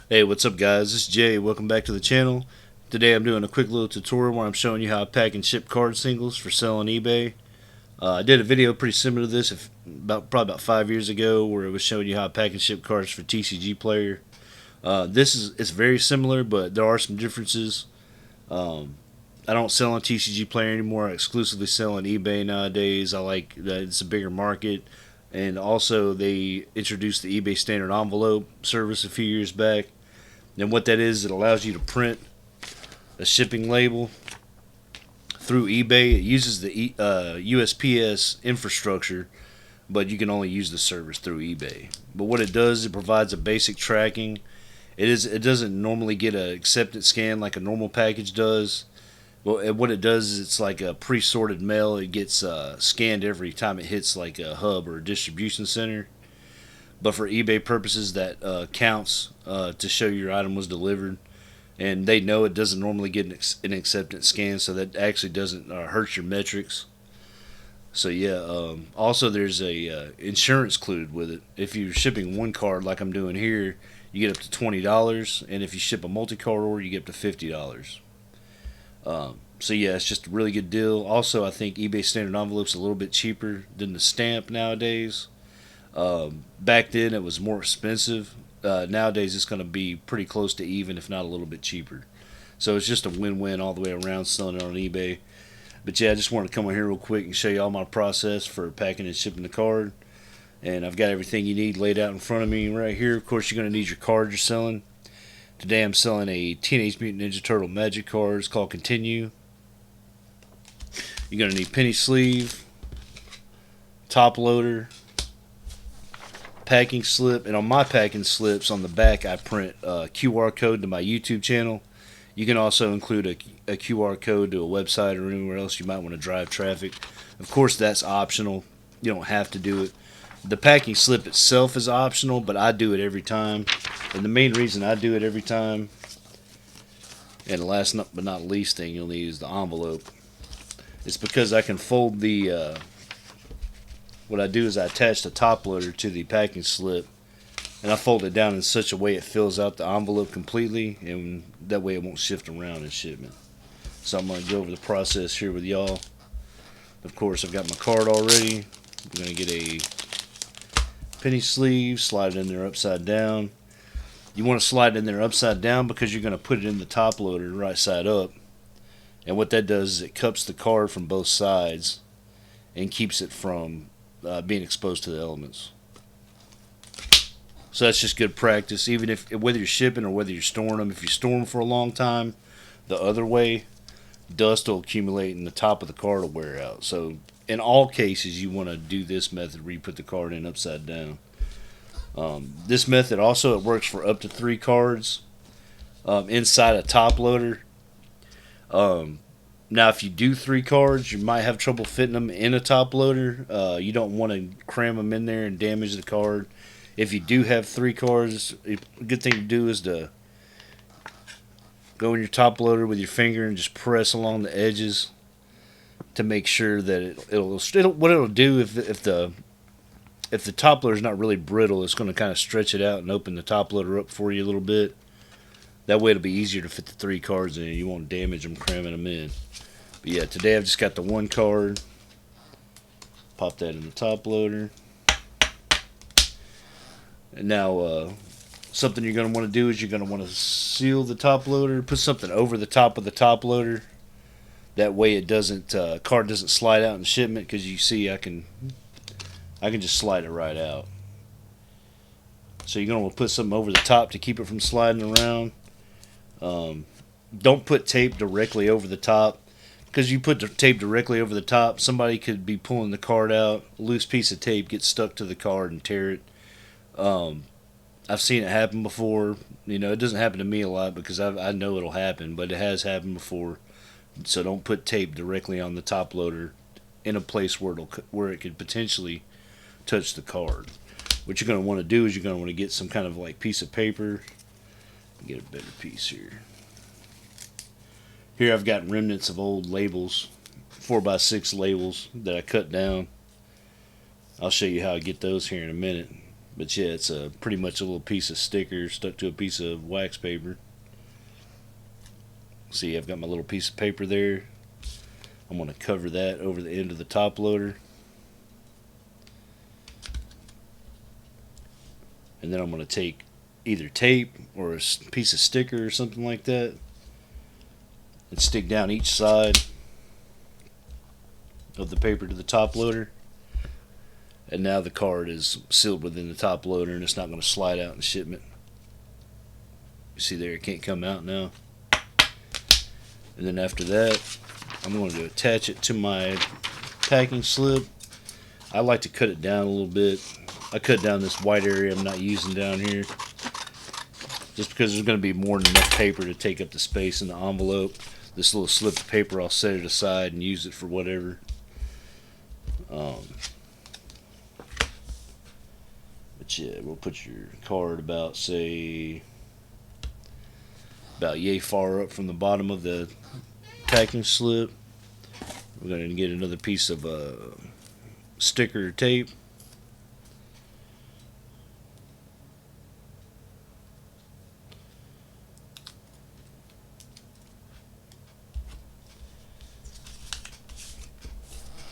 Hey, what's up guys? This is Jay. Welcome back to the channel. Today I'm doing a quick little tutorial where I'm showing you how I pack and ship card singles for sale on eBay. I did a video pretty similar to this probably about 5 years ago where it was showing you how I pack and ship cards for TCG Player. It's very similar, but there are some differences. Um, I don't sell on TCG Player anymore. I exclusively sell on eBay nowadays. I like that it's a bigger market. And also, they introduced the eBay standard envelope service a few years back. And what that is, it allows you to print a shipping label through eBay. It uses the USPS infrastructure, but you can only use the service through eBay. But what it does, it provides a basic tracking. It doesn't normally get an acceptance scan like a normal package does. Well, what it does is it's like a pre-sorted mail. It gets scanned every time it hits like a hub or a distribution center. But for eBay purposes, that counts to show your item was delivered. And they know it doesn't normally get an acceptance scan, so that actually doesn't hurt your metrics. So yeah, also there's a insurance included with it. If you're shipping one card like I'm doing here, you get up to $20, and if you ship a multi-card order, you get up to $50. So yeah, it's just a really good deal. Also, I think eBay standard envelope's a little bit cheaper than the stamp nowadays. Back then, it was more expensive. Nowadays, it's going to be pretty close to even, if not a little bit cheaper. So it's just a win-win all the way around selling it on eBay. But yeah, I just wanted to come on here real quick and show you all my process for packing and shipping the card. And I've got everything you need laid out in front of me right here. Of course, you're going to need your card you're selling. Today, I'm selling a Teenage Mutant Ninja Turtle Magic card. It's called Continue. You're going to need penny sleeve, top loader, packing slip, and on my packing slips on the back I print a QR code to my YouTube channel. You can also include a QR code to a website or anywhere else you might want to drive traffic. Of course, that's optional. You don't have to do it. The packing slip itself is optional, but I do it every time. And the main reason I do it every time, and the last but not least thing you'll need is the envelope. It's because I can fold what I do is I attach the top loader to the packing slip, and I fold it down in such a way it fills out the envelope completely, and that way it won't shift around in shipment. So I'm going to go over the process here with y'all. Of course, I've got my card already. I'm going to get a penny sleeve, slide it in there upside down. You want to slide it in there upside down because you're going to put it in the top loader right side up. And what that does is it cups the card from both sides and keeps it from being exposed to the elements. So that's just good practice. Even if whether you're shipping or whether you're storing them, if you store them for a long time, the other way, dust will accumulate and the top of the card will wear out. So in all cases, you want to do this method where you put the card in upside down. This method also it works for up to 3 cards inside a top loader. Now, if you do 3 cards, you might have trouble fitting them in a top loader. You don't want to cram them in there and damage the card. If you do have 3 cards, a good thing to do is to go in your top loader with your finger and just press along the edges to make sure that what it'll do if the top loader is not really brittle, it's going to kind of stretch it out and open the top loader up for you a little bit. That way it'll be easier to fit the 3 cards in. You won't damage them cramming them in. But yeah, today I've just got the 1 card. Pop that in the top loader. And now something you're going to want to do is you're going to want to seal the top loader. Put something over the top of the top loader. That way it doesn't card doesn't slide out in shipment, because you see I can just slide it right out. So you're going to want to put something over the top to keep it from sliding around. Don't put tape directly over the top, because you put the tape directly over the top, somebody could be pulling the card out, a loose piece of tape gets stuck to the card and tear it. I've seen it happen before. You know, it doesn't happen to me a lot because I know it'll happen, but it has happened before. So don't put tape directly on the top loader in a place where it could potentially touch the card. What you're going to want to do is you're going to want to get some kind of like piece of paper. Get a better piece here. Here I've got remnants of old labels, 4x6 labels that I cut down. I'll show you how I get those here in a minute. But yeah, it's pretty much a little piece of sticker stuck to a piece of wax paper. See, I've got my little piece of paper there. I'm going to cover that over the end of the top loader. And then I'm going to take either tape or a piece of sticker or something like that and stick down each side of the paper to the top loader. And now the card is sealed within the top loader and it's not going to slide out in shipment. You see there, it can't come out now. And then after that, I'm going to attach it to my packing slip. I like to cut it down a little bit. I cut down this white area I'm not using down here, just because there's going to be more than enough paper to take up the space in the envelope. This little slip of paper, I'll set it aside and use it for whatever. But yeah, we'll put your card about, say, about yay far up from the bottom of the packing slip. We're going to get another piece of sticker tape.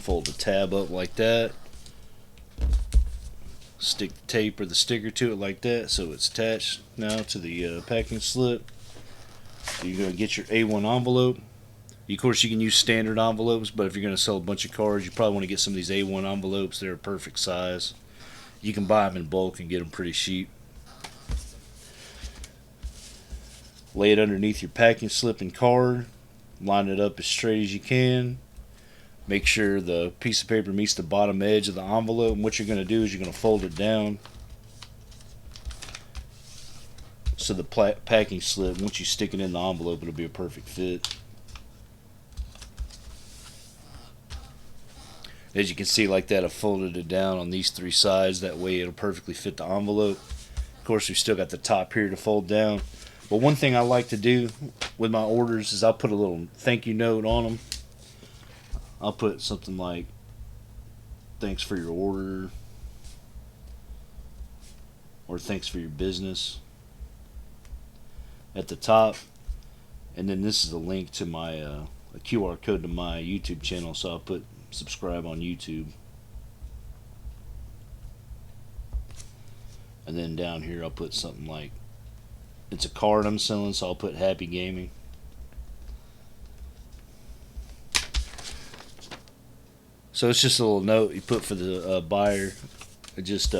Fold the tab up like that. Stick the tape or the sticker to it like that so it's attached now to the packing slip. You're going to get your A1 envelope. Of course, you can use standard envelopes, but if you're going to sell a bunch of cards, you probably want to get some of these A1 envelopes. They're a perfect size. You can buy them in bulk and get them pretty cheap. Lay it underneath your packing slip and card. Line it up as straight as you can. Make sure the piece of paper meets the bottom edge of the envelope. And what you're going to do is you're going to fold it down so the packing slip, once you stick it in the envelope, it'll be a perfect fit. As you can see, like that, I've folded it down on these three sides. That way it'll perfectly fit the envelope. Of course, we've still got the top here to fold down. But one thing I like to do with my orders is I'll put a little thank you note on them. I'll put something like, thanks for your order, or thanks for your business at the top. And then this is a link to my a QR code to my YouTube channel, so I'll put subscribe on YouTube. And then down here I'll put something like, it's a card I'm selling, so I'll put happy gaming. So it's just a little note you put for the buyer. It just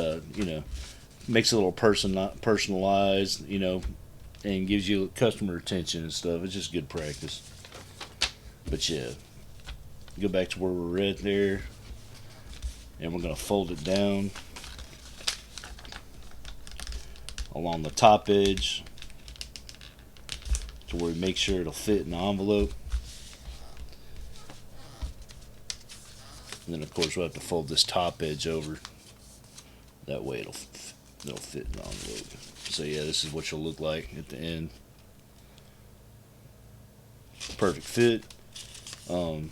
makes it a little personalized, and gives you customer attention and stuff. It's just good practice. But yeah, go back to where we're at there, and we're gonna fold it down along the top edge to where we make sure it'll fit in the envelope. And then of course we'll have to fold this top edge over. That way it'll fit in the envelope. So yeah, this is what you'll look like at the end. Perfect fit. And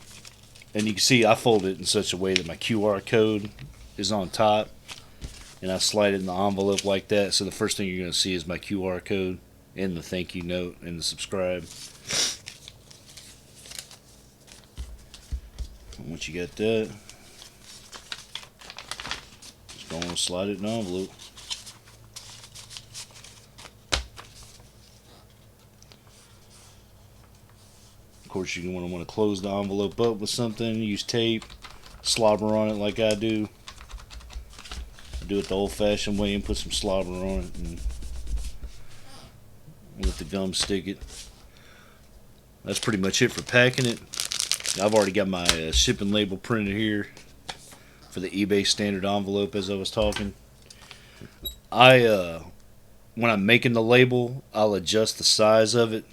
you can see I fold it in such a way that my QR code is on top, and I slide it in the envelope like that. So the first thing you're going to see is my QR code and the thank you note and the subscribe. Once you get that, just go and slide it in the envelope. Of course, you're going to want to close the envelope up with something. Use tape, slobber on it like I do. I do it the old-fashioned way and put some slobber on it and let the gum stick it. That's pretty much it for packing it. I've already got my shipping label printed here for the eBay standard envelope, as I was talking. When I'm making the label, I'll adjust the size of it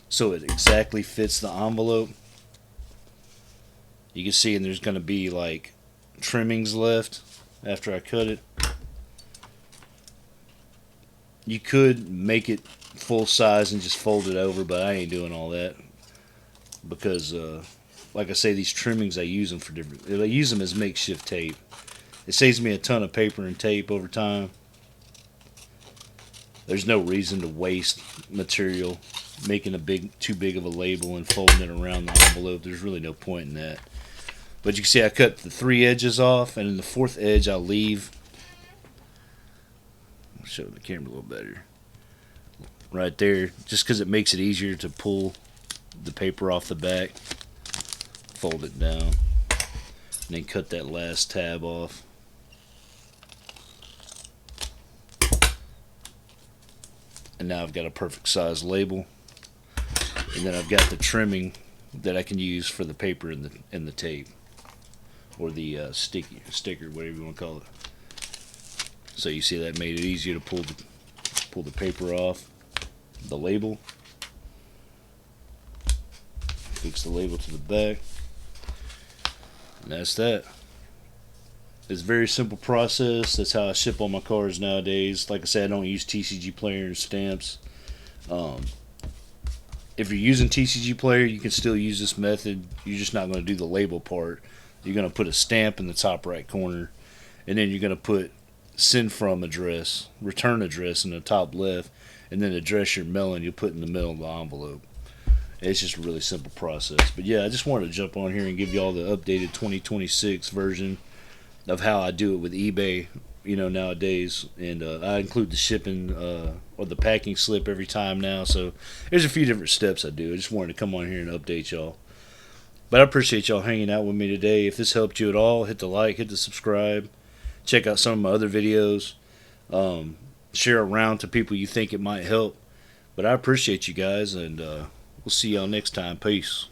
so it exactly fits the envelope. You can see, and there's going to be like trimmings left after I cut it. You could make it full size and just fold it over, but I ain't doing all that because like I say, these trimmings, I use them for different. I use them as makeshift tape. It saves me a ton of paper and tape over time. There's no reason to waste material making too big of a label and folding it around the envelope. There's really no point in that. But you can see I cut the 3 edges off, and in the 4th edge I'll leave. I'll show the camera a little better. Right there, just because it makes it easier to pull the paper off the back. Fold it down, and then cut that last tab off. And now I've got a perfect size label, and then I've got the trimming that I can use for the paper and the tape, or the sticker, whatever you want to call it. So you see that made it easier to pull the paper off the label. Fix the label to the back, and that's that. It's a very simple process. That's how I ship all my cards nowadays. Like I said, I don't use TCG Player and stamps. If you're using TCG Player, you can still use this method. You're just not going to do the label part. You're going to put a stamp in the top right corner, and then you're going to put send from address, return address in the top left, and then address you're mailing you'll put in the middle of the envelope. It's just a really simple process. But yeah, I just wanted to jump on here and give you all the updated 2026 version of how I do it with eBay, nowadays. And I include the shipping or the packing slip every time now. So there's a few different steps I do. I just wanted to come on here and update y'all. But I appreciate y'all hanging out with me today. If this helped you at all, hit the like, hit the subscribe. Check out some of my other videos. Share around to people you think it might help. But I appreciate you guys, and we'll see y'all next time. Peace.